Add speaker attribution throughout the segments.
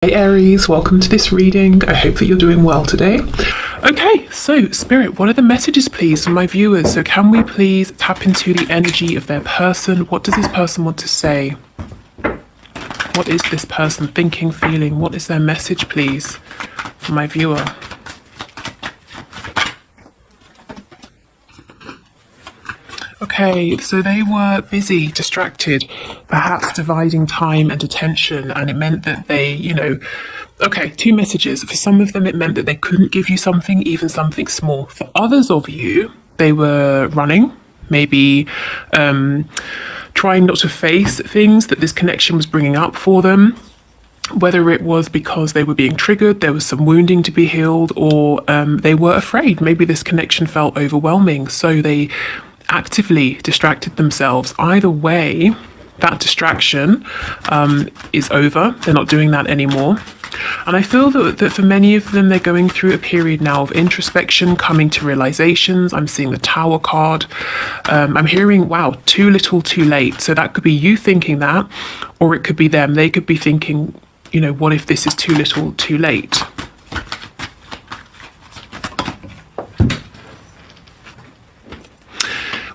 Speaker 1: Hey Aries, welcome to this reading. I hope that you're doing well today. Okay, so Spirit, what are the messages please from my viewers? So can we please tap into the energy of their person? What does this person want to say? What is this person thinking, feeling? What is their message please for my viewer? Okay, so they were busy, distracted, perhaps dividing time and attention, and it meant that they, okay, two messages. For some of them, it meant that they couldn't give you something, even something small. For others of you, they were running, maybe trying not to face things that this connection was bringing up for them. Whether it was because they were being triggered, there was some wounding to be healed, or they were afraid. Maybe this connection felt overwhelming, so they actively distracted themselves. Either way, that distraction is over. They're not doing that anymore. And I feel that for many of them, they're going through a period now of introspection, coming to realizations. I'm seeing the Tower card. I'm hearing, wow, too little, too late. So that could be you thinking that, or it could be them. They could be thinking, what if this is too little, too late?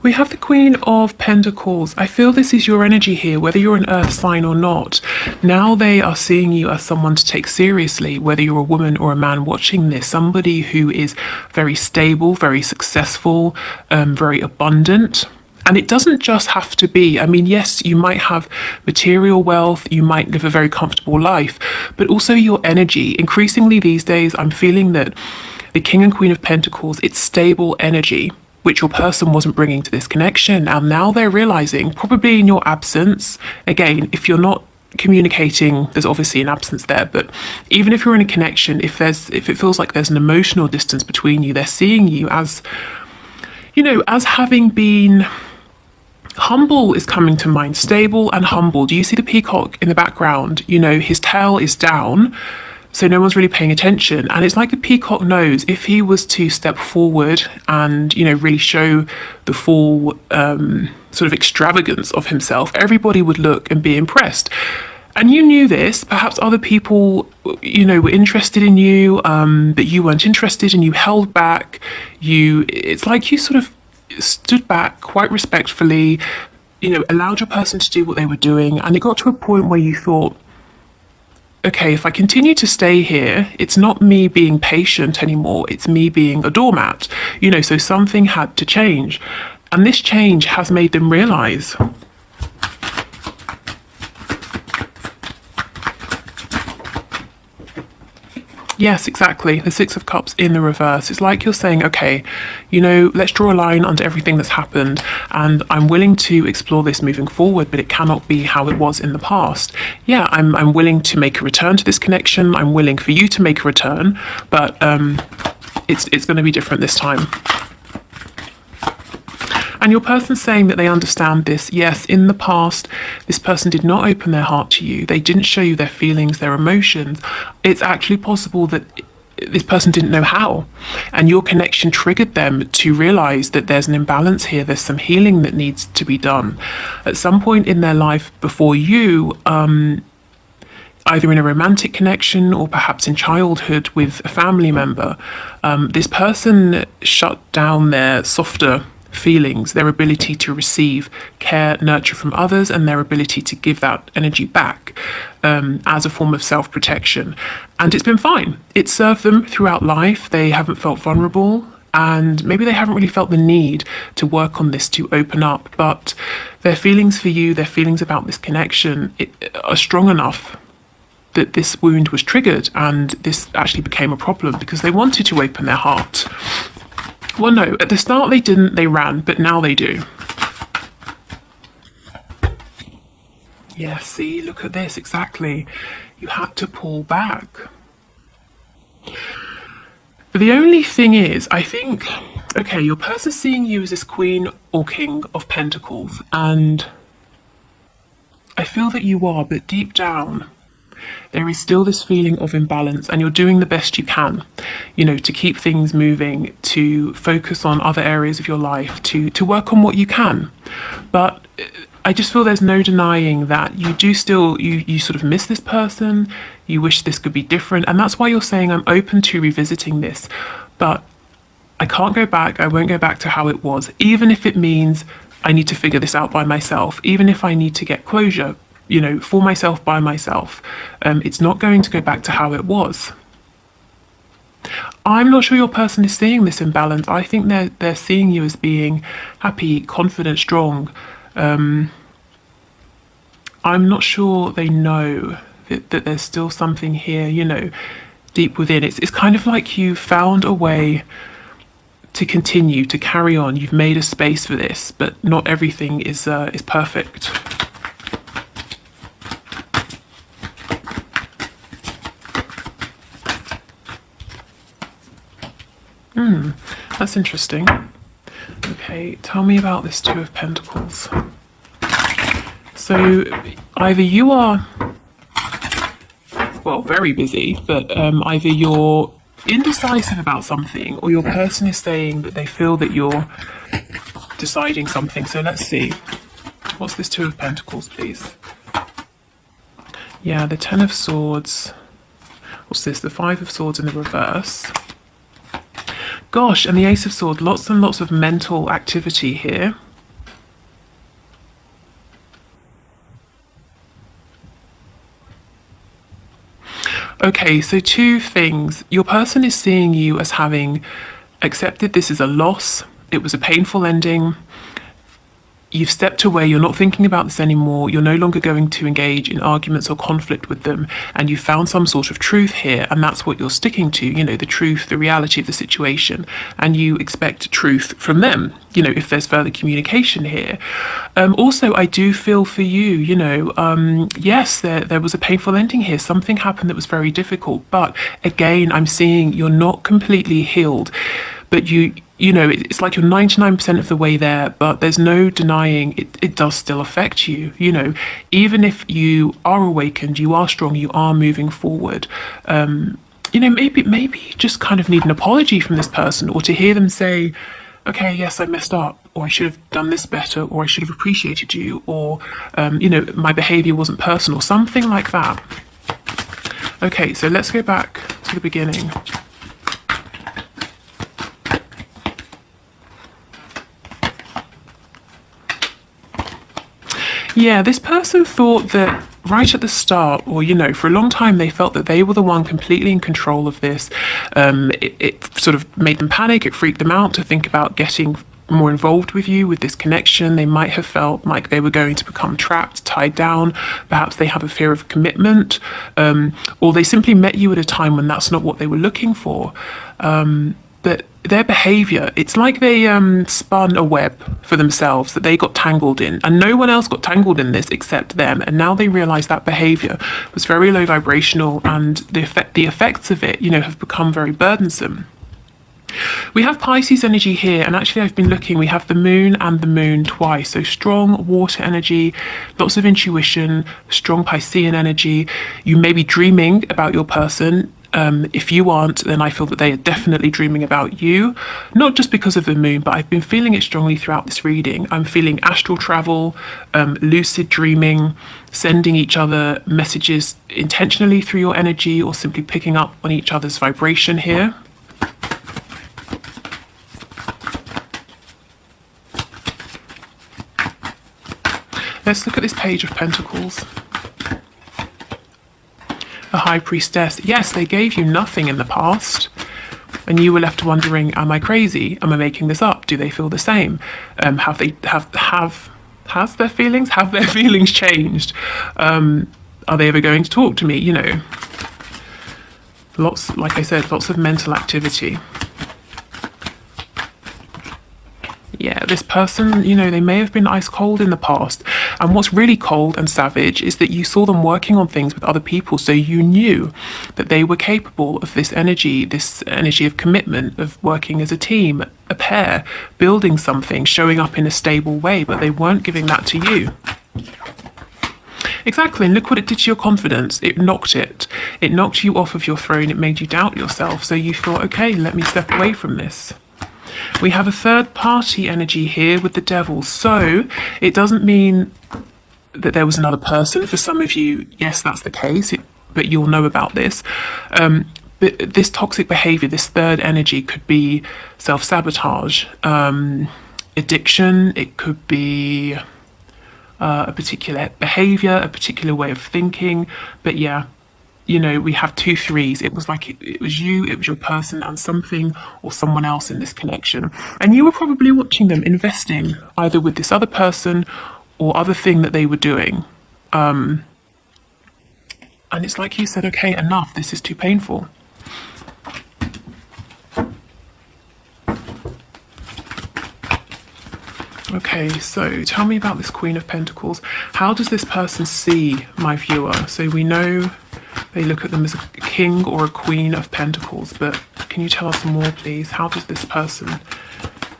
Speaker 1: We have the Queen of Pentacles. I feel this is your energy here, whether you're an earth sign or not. Now they are seeing you as someone to take seriously, whether you're a woman or a man watching this, somebody who is very stable, very successful, very abundant. And it doesn't just have to be, yes, you might have material wealth, you might live a very comfortable life, but also your energy. Increasingly these days, I'm feeling that the King and Queen of Pentacles, it's stable energy, which your person wasn't bringing to this connection. And now they're realizing, probably in your absence, again, if you're not communicating, there's obviously an absence there, but even if you're in a connection, if it feels like there's an emotional distance between you, they're seeing you as, as having been humble is coming to mind. Stable and humble. Do you see the peacock in the background? His tail is down, so no one's really paying attention. And it's like the peacock knows if he was to step forward and, really show the full sort of extravagance of himself, everybody would look and be impressed. And you knew this. Perhaps other people, were interested in you, but you weren't interested and you held back. It's like you sort of stood back quite respectfully, allowed your person to do what they were doing. And it got to a point where you thought, okay, if I continue to stay here, it's not me being patient anymore, it's me being a doormat. So something had to change. And this change has made them realize, yes, exactly. The Six of Cups in the reverse. It's like you're saying, okay, let's draw a line under everything that's happened, and I'm willing to explore this moving forward, but it cannot be how it was in the past. Yeah, I'm willing to make a return to this connection. I'm willing for you to make a return, but it's going to be different this time. And your person's saying that they understand this. Yes, in the past, this person did not open their heart to you. They didn't show you their feelings, their emotions. It's actually possible that this person didn't know how. And your connection triggered them to realize that there's an imbalance here. There's some healing that needs to be done. At some point in their life before you, either in a romantic connection or perhaps in childhood with a family member, this person shut down their softer feelings, their ability to receive care, nurture from others, and their ability to give that energy back as a form of self-protection. And it's been fine. It served them throughout life. They haven't felt vulnerable, and maybe they haven't really felt the need to work on this, to open up. But their feelings for you, their feelings about this connection are strong enough that this wound was triggered, and this actually became a problem because they wanted to open their heart. Well, no, at the start they didn't, they ran, but now they do. Yeah, see, look at this, exactly. You had to pull back. The only thing is, I think, okay, your person's seeing you as this Queen or King of Pentacles, and I feel that you are, but deep down, there is still this feeling of imbalance, and you're doing the best you can, to keep things moving, to focus on other areas of your life, to work on what you can. But I just feel there's no denying that you do still, you sort of miss this person, You wish this could be different. And that's why you're saying, I'm open to revisiting this, but I can't go back. I won't go back to how it was, even if it means I need to figure this out by myself, even if I need to get closure, you know, for myself, by myself. It's not going to go back to how it was. I'm not sure your person is seeing this imbalance. I think they're seeing you as being happy, confident, strong. I'm not sure they know that there's still something here, you know, deep within. It's kind of like you found a way to continue, to carry on. You've made a space for this, but not everything is perfect. That's interesting. Okay, tell me about this Two of Pentacles. So either you are, well, very busy, but either you're indecisive about something, or your person is saying that they feel that you're deciding something. So let's see. What's this Two of Pentacles, please? Yeah, the Ten of Swords. What's this? The Five of Swords in the reverse. Gosh, and the Ace of Swords. Lots and lots of mental activity here. Okay, so two things. Your person is seeing you as having accepted this as a loss. It was a painful ending. You've stepped away, you're not thinking about this anymore, you're no longer going to engage in arguments or conflict with them, and you found some sort of truth here, and that's what you're sticking to, you know, the truth, the reality of the situation, and you expect truth from them, you know, if there's further communication here. Also, I do feel for you, you know, yes, there was a painful ending here, something happened that was very difficult, but again, I'm seeing you're not completely healed, but you know, it's like you're 99% of the way there, but there's no denying it does still affect you. You know, even if you are awakened, you are strong, you are moving forward. You know, maybe you just kind of need an apology from this person, or to hear them say, okay, yes, I messed up, or I should have done this better, or I should have appreciated you, or, you know, my behavior wasn't personal, something like that. Okay, so let's go back to the beginning. Yeah, this person thought that right at the start, or, you know, for a long time, they felt that they were the one completely in control of this. It sort of made them panic, it freaked them out to think about getting more involved with you, with this connection. They might have felt like they were going to become trapped, tied down. Perhaps they have a fear of commitment, or they simply met you at a time when that's not what they were looking for. But their behavior, it's like they spun a web for themselves that they got tangled in, and no one else got tangled in this except them. And now they realize that behavior was very low vibrational, and the effects of it, you know, have become very burdensome. We have Pisces energy here, and actually I've been looking, we have the moon and the moon twice. So strong water energy, lots of intuition, strong Piscean energy. You may be dreaming about your person. If you aren't, then I feel that they are definitely dreaming about you, not just because of the moon, but I've been feeling it strongly throughout this reading. I'm feeling astral travel, lucid dreaming, sending each other messages intentionally through your energy, or simply picking up on each other's vibration here. Let's look at this Page of Pentacles. The High Priestess. Yes, they gave you nothing in the past, and you were left wondering, am I crazy? Am I making this up? Do they feel the same? Have their feelings changed? Are they ever going to talk to me? You know, lots, like I said, lots of mental activity. Yeah, this person, you know, they may have been ice cold in the past. And what's really cold and savage is that you saw them working on things with other people. So you knew that they were capable of this energy of commitment, of working as a team, a pair, building something, showing up in a stable way, but they weren't giving that to you. Exactly, and look what it did to your confidence. It knocked it. It knocked you off of your throne. It made you doubt yourself. So you thought, okay, let me step away from this. We have a third party energy here with the Devil. So it doesn't mean that there was another person. For some of you, yes, that's the case. but you'll know about this. But this toxic behavior, this third energy, could be self-sabotage, addiction. It could be a particular behavior, a particular way of thinking. But yeah, you know, we have two threes. It was like it was you, it was your person, and something or someone else in this connection. And you were probably watching them investing either with this other person or other thing that they were doing. And it's like you said, okay, enough, this is too painful. Okay, so tell me about this Queen of Pentacles. How does this person see my viewer? So we know they look at them as a king or a queen of pentacles, but can you tell us more, please? How does this person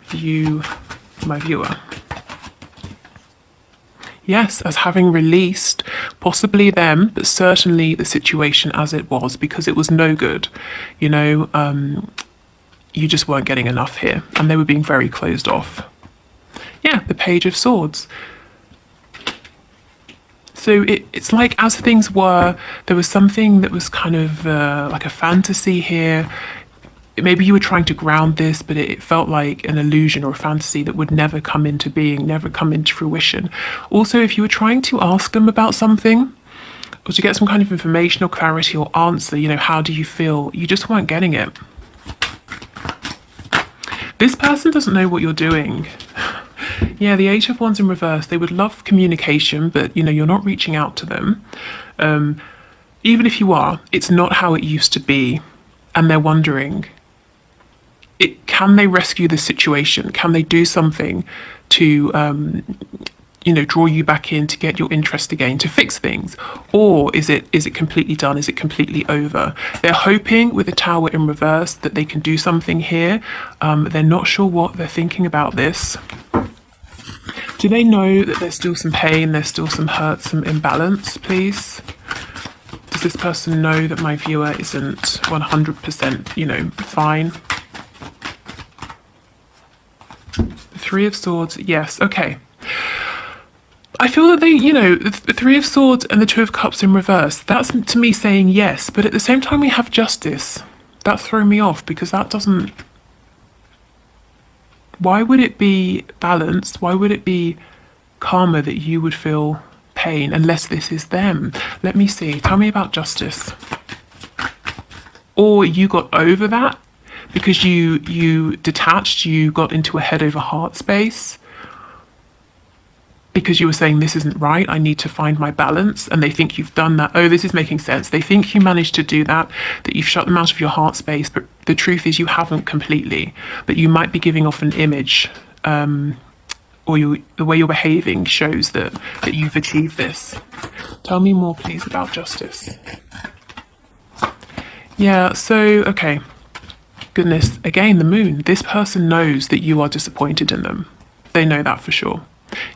Speaker 1: view my viewer? Yes, as having released possibly them, but certainly the situation as it was, because it was no good. You know, you just weren't getting enough here, and they were being very closed off. Yeah, the Page of Swords. So it's like as things were, there was something that was kind of like a fantasy here. Maybe you were trying to ground this, but it felt like an illusion or a fantasy that would never come into being, never come into fruition. Also, if you were trying to ask them about something, or to get some kind of information or clarity or answer, you know, how do you feel? You just weren't getting it. This person doesn't know what you're doing. Yeah, the Eight of Wands in reverse. They would love communication, but, you know, you're not reaching out to them. Even if you are, it's not how it used to be. And they're wondering, can they rescue the situation? Can they do something to, you know, draw you back in, to get your interest again, to fix things? Or is it completely done? Is it completely over? They're hoping with the Tower in reverse that they can do something here. They're not sure what they're thinking about this. Do they know that there's still some pain, there's still some hurt, some imbalance, please? Does this person know that my viewer isn't 100%, you know, fine? The Three of Swords, yes, okay. I feel that they, you know, the Three of Swords and the Two of Cups in reverse, that's to me saying yes, but at the same time we have Justice. That's thrown me off, because that doesn't... Why would it be balanced? Why would it be karma that you would feel pain unless this is them? Let me see. Tell me about Justice. Or you got over that because you detached, you got into a head over heart space because you were saying this isn't right, I need to find my balance, and they think you've done that. Oh, this is making sense. They think you managed to do that, that you've shut them out of your heart space, but the truth is you haven't completely. But you might be giving off an image, or the way you're behaving shows that you've achieved this. Tell me more, please, about Justice. Yeah, so, okay. Goodness, again, the Moon. This person knows that you are disappointed in them. They know that for sure.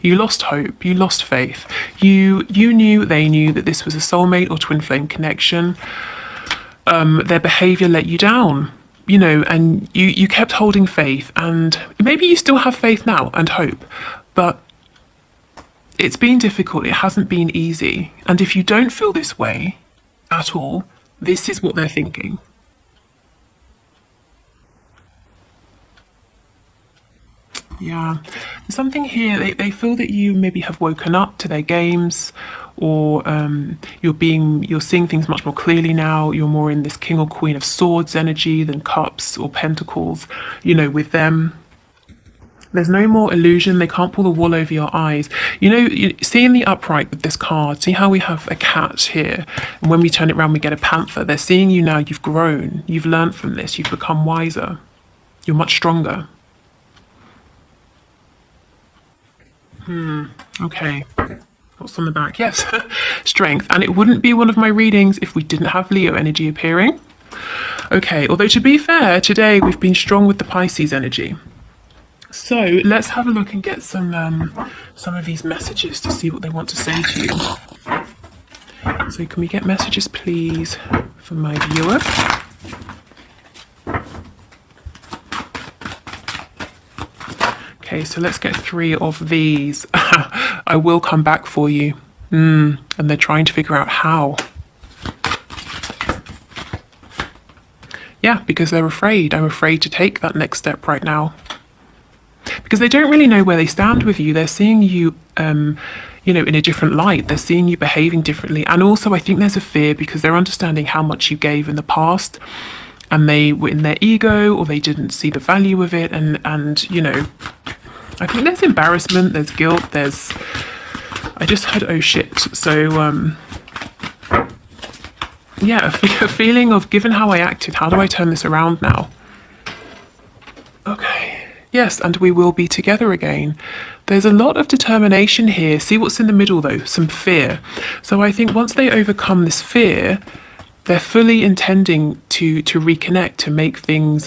Speaker 1: You lost hope, you lost faith. You knew, they knew that this was a soulmate or twin flame connection. Their behavior let you down, you know, and you kept holding faith, and maybe you still have faith now and hope, but it's been difficult, it hasn't been easy. And if you don't feel this way at all, this is what they're thinking. Yeah, there's something here. They feel that you maybe have woken up to their games, or you're seeing things much more clearly now. You're more in this King or Queen of Swords energy than Cups or Pentacles, you know, with them. There's no more illusion. They can't pull the wool over your eyes. You know, seeing the upright with this card, see how we have a cat here, and when we turn it around we get a panther. They're seeing you now. You've grown, you've learned from this, you've become wiser, you're much stronger. Okay, what's on the back? Yes, strength. And it wouldn't be one of my readings if we didn't have Leo energy appearing. Okay, although to be fair, today we've been strong with the Pisces energy. So let's have a look and get some of these messages to see what they want to say to you. So can we get messages, please, from my viewer? Okay, so let's get 3 of these. I will come back for you. And they're trying to figure out how. Yeah, because they're afraid. I'm afraid to take that next step right now. Because they don't really know where they stand with you. They're seeing you, in a different light. They're seeing you behaving differently. And also, I think there's a fear because they're understanding how much you gave in the past, and they were in their ego, or they didn't see the value of it. And I think there's embarrassment, there's guilt, I just heard, oh shit. So, yeah, a feeling of, given how I acted, how do I turn this around now? Okay. Yes, and we will be together again. There's a lot of determination here. See what's in the middle though, some fear. So I think once they overcome this fear, they're fully intending to reconnect, to make things,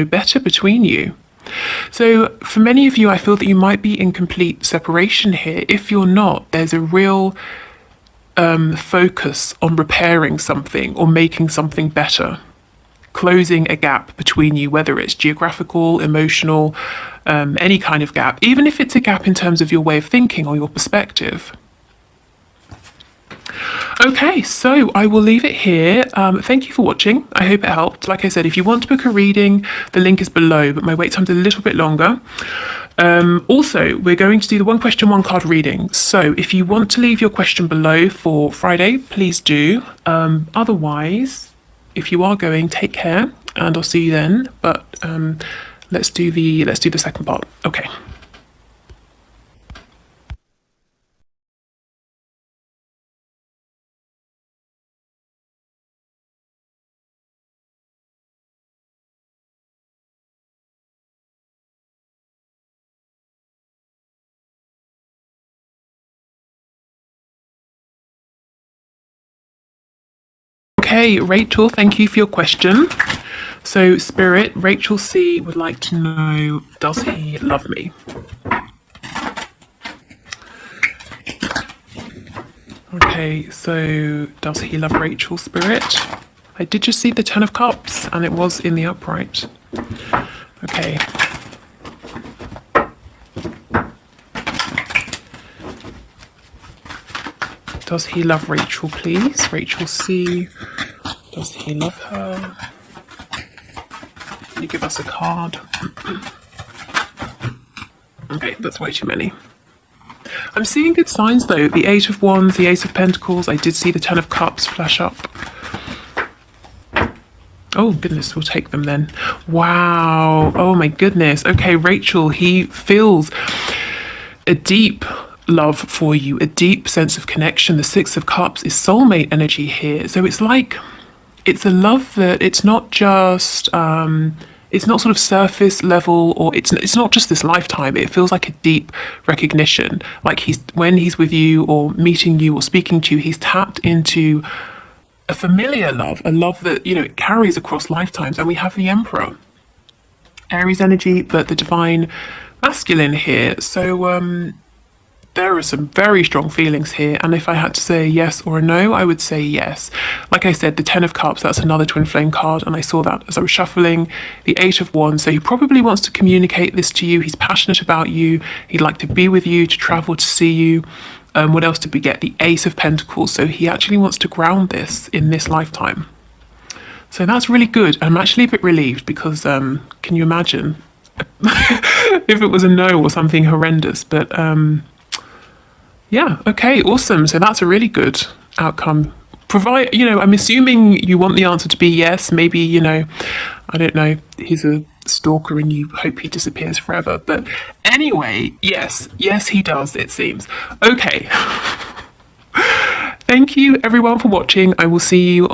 Speaker 1: better between you. So for many of you, I feel that you might be in complete separation here. If you're not, there's a real focus on repairing something or making something better, closing a gap between you, whether it's geographical, emotional, any kind of gap, even if it's a gap in terms of your way of thinking or your perspective. Okay, so I will leave it here. Thank you for watching. I hope it helped. Like I said, if you want to book a reading, the link is below, but my wait time's a little bit longer. Also, we're going to do the one question, one card reading. So if you want to leave your question below for Friday, please do. Otherwise, if you are going, take care, and I'll see you then. But let's do the second part. Okay. Okay, Rachel, thank you for your question. So, Spirit, Rachel C would like to know, does he love me? Okay, so does he love Rachel, Spirit? I did just see the Ten of Cups, and it was in the upright. Okay. Does he love Rachel, please? Rachel C. Does he love her? Can you give us a card? Okay, that's way too many. I'm seeing good signs though. The Eight of Wands, the Ace of Pentacles. I did see the Ten of Cups flash up. Oh goodness, we'll take them then. Wow. Oh my goodness. Okay, Rachel, he feels a deep love for you, a deep sense of connection. The Six of Cups is soulmate energy here. So it's like, it's a love that it's not just, it's not sort of surface level, or it's not just this lifetime. It feels like a deep recognition. Like when he's with you or meeting you or speaking to you, he's tapped into a familiar love, a love that, it carries across lifetimes. And we have the Emperor, Aries energy, but the divine masculine here. So, there are some very strong feelings here, and if I had to say a yes or a no, I would say yes. Like I said, the Ten of Cups, that's another twin flame card, and I saw that as I was shuffling. The Eight of Wands, so he probably wants to communicate this to you. He's passionate about you. He'd like to be with you, to travel, to see you. What else did we get? The Ace of Pentacles, so he actually wants to ground this in this lifetime. So that's really good. I'm actually a bit relieved because can you imagine if it was a no or something horrendous? But yeah, okay, awesome. So that's a really good outcome. I'm assuming you want the answer to be yes. Maybe, I don't know, he's a stalker and you hope he disappears forever. But anyway, yes, he does, it seems. Okay. Thank you, everyone, for watching. I will see you